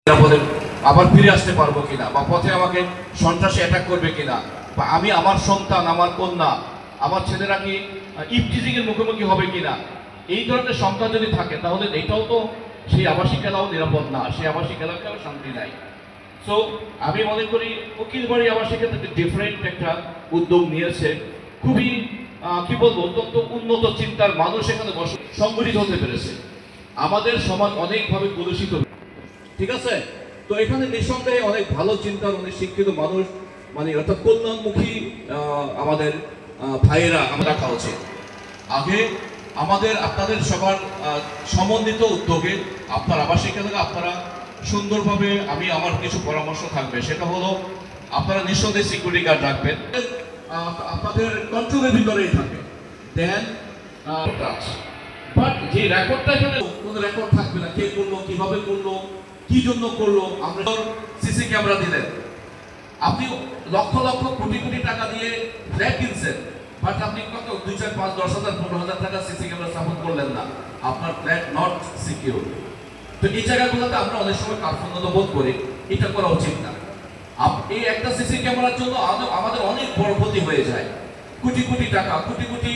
নিরাপদে আবার ফিরে আসতে পারবো কিনা, বা পথে আমাকে সন্ত্রাসী অ্যাটাক করবে কিনা, বা আমি আমার সন্তান, আমার কন্যা, আমার ছেলেরা কি ইফটিজিং এর মুখোমুখি হবে কিনা, এই ধরনের শঙ্কা যদি থাকে তাহলে এটাও তো সেই আবাসিক এলাকাও নিরাপদ না, সেই আবাসিক এলাকাও শান্তি নাই। সো আমি মনে করি উকিলবাড়ি আবাসিক একটা ডিফারেন্ট একটা উদ্যোগ নিয়েছে, খুবই কি বলবো অত্যন্ত উন্নত চিন্তার মানুষ এখানে সংগঠিত হতে পেরেছে। আমাদের সমাজ অনেকভাবে কলুষিত, ঠিক আছে। তো এখানে নিঃসন্দেহে অনেক ভালো চিন্তার, অনেক শিক্ষিত মানুষ, মানে অর্থাৎ কল্যাণমুখী আমাদের ভাইয়েরা আমরা রাখা উচিত। আগে আমাদের আপনাদের সবার সমন্বিত উদ্যোগে আপনার আবাসিক এলাকা আপনারা সুন্দরভাবে, আমি আমার কিছু পরামর্শ থাকবে, সেটা হলো আপনারা নিঃসন্দেহে সিকিউরিটি গার্ড রাখবেন, আপনাদের কন্ট্রোলের ভিতরেই থাকে। দেন বাট যে রেকর্ডটা এখানে কোনো রেকর্ড থাকবে না, কে করলো, কিভাবে করলো, কি জন্য করলো। আমরা সিসি ক্যামেরা দিলেন, আপনি লক্ষ লক্ষ কোটি কোটি টাকা দিয়ে ফ্ল্যাট কিনছেন, বাট আপনি কত 2, 4, 5, 10,000, 15,000 টাকা সিসি ক্যামেরা স্থাপন করলেন না, আপনার ফ্ল্যাট নট সিকিউর। তো এই জায়গাগুলোতে আমরা অনেক সময় কার্পণ্য বোধ করি, এটা করা উচিত না। এই একটা সিসি ক্যামেরার জন্য আমাদের অনেক বড় ক্ষতি হয়ে যায়, কোটি কোটি টাকা, কোটি কোটি